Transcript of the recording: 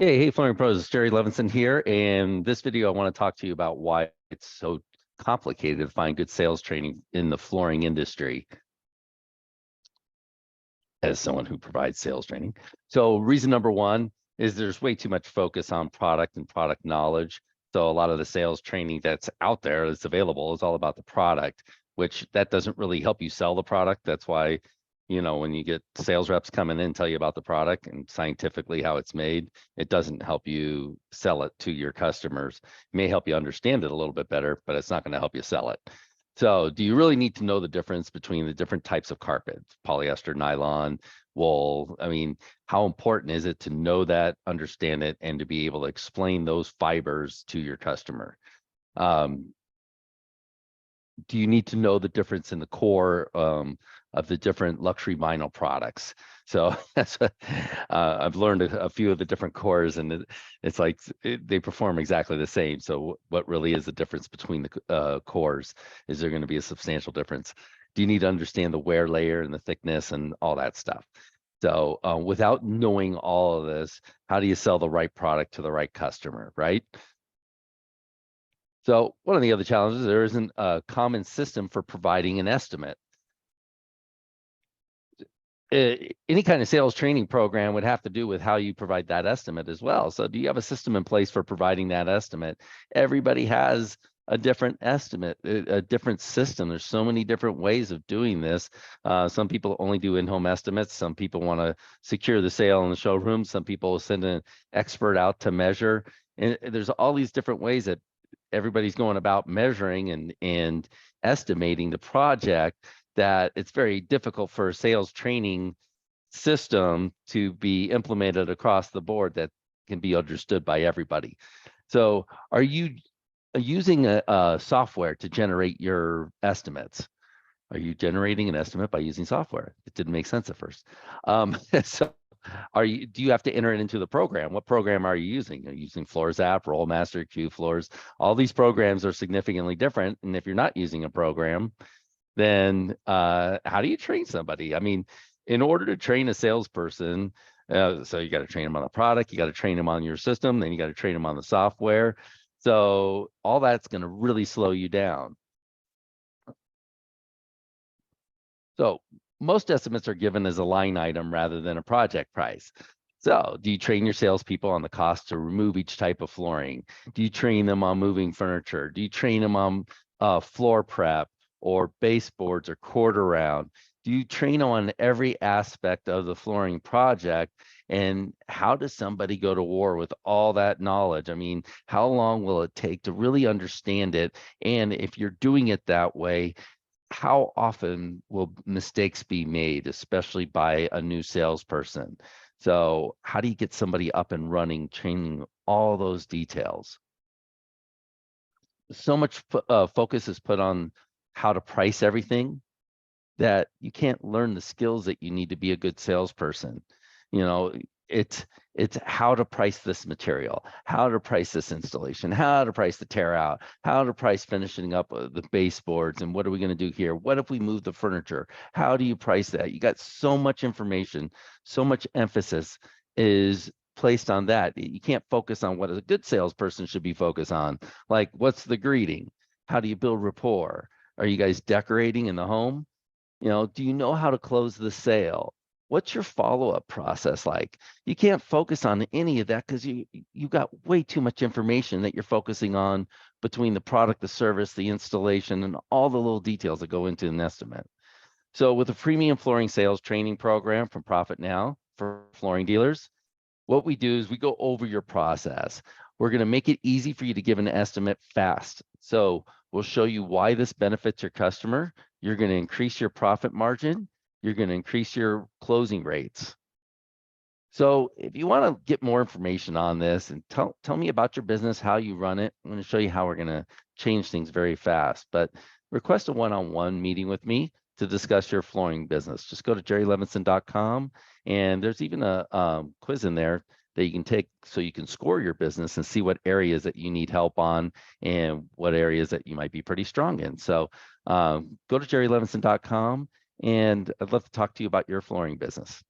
Hey, Flooring Pros, it's Jerry Levinson here. And this video, I want to talk to you about why it's so complicated to find good sales training in the flooring industry as someone who provides sales training. So reason number one is there's way too much focus on product and product knowledge. So a lot of the sales training that's out there that's available is all about the product, which that doesn't really help you sell the product. That's why, when you get sales reps coming in and tell you about the product and scientifically how it's made, it doesn't help you sell it to your customers. It may help you understand it a little bit better, but it's not going to help you sell it. So do you really need to know the difference between the different types of carpet, polyester, nylon, wool? I mean, how important is it to know that, understand it, and to be able to explain those fibers to your customer? Do you need to know the difference in the core of the different luxury vinyl products? So that's I've learned a few of the different cores, and it's like they perform exactly the same. So what really is the difference between the cores? Is there going to be a substantial difference? Do you need to understand the wear layer and the thickness and all that stuff? So without knowing all of this, how do you sell the right product to the right customer, right? So one of the other challenges, there isn't a common system for providing an estimate. Any kind of sales training program would have to do with how you provide that estimate as well. So do you have a system in place for providing that estimate? Everybody has a different estimate, a different system. There's so many different ways of doing this. Some people only do in-home estimates. Some people want to secure the sale in the showroom. Some people send an expert out to measure. And there's all these different ways that everybody's going about measuring and estimating the project, that it's very difficult for a sales training system to be implemented across the board that can be understood by everybody. So are you using a software to generate your estimates? Are you generating an estimate by using software? It didn't make sense at first. So do you have to enter it into the program? What program are you using? Are you using Floors app, Rollmaster, Q Floors? All these programs are significantly different. And if you're not using a program, then how do you train somebody? I mean, in order to train a salesperson, so you got to train them on the product, you got to train them on your system, then you got to train them on the software. So all that's going to really slow you down. So most estimates are given as a line item rather than a project price. So do you train your salespeople on the cost to remove each type of flooring? Do you train them on moving furniture? Do you train them on floor prep or baseboards or quarter round? Do you train them on every aspect of the flooring project? And how does somebody go to war with all that knowledge? I mean, how long will it take to really understand it? And if you're doing it that way, how often will mistakes be made, especially by a new salesperson? So how do you get somebody up and running, training all those details? So much focus is put on how to price everything that you can't learn the skills that you need to be a good salesperson. It's how to price this material, how to price this installation, how to price the tear out, how to price finishing up the baseboards, and what are we going to do here? What if we move the furniture? How do you price that? You got so much information, so much emphasis is placed on that. You can't focus on what a good salesperson should be focused on. Like, what's the greeting? How do you build rapport? Are you guys decorating in the home? Do you know how to close the sale? What's your follow-up process like? You can't focus on any of that because you got way too much information that you're focusing on between the product, the service, the installation, and all the little details that go into an estimate. So with a premium flooring sales training program from Profit Now for flooring dealers, what we do is we go over your process. We're going to make it easy for you to give an estimate fast. So we'll show you why this benefits your customer. You're going to increase your profit margin. You're going to increase your closing rates. So if you want to get more information on this and tell me about your business, how you run it, I'm going to show you how we're going to change things very fast. But request a one-on-one meeting with me to discuss your flooring business. Just go to jerrylevinson.com, and there's even a quiz in there that you can take so you can score your business and see what areas that you need help on and what areas that you might be pretty strong in. So go to jerrylevinson.com, and I'd love to talk to you about your flooring business.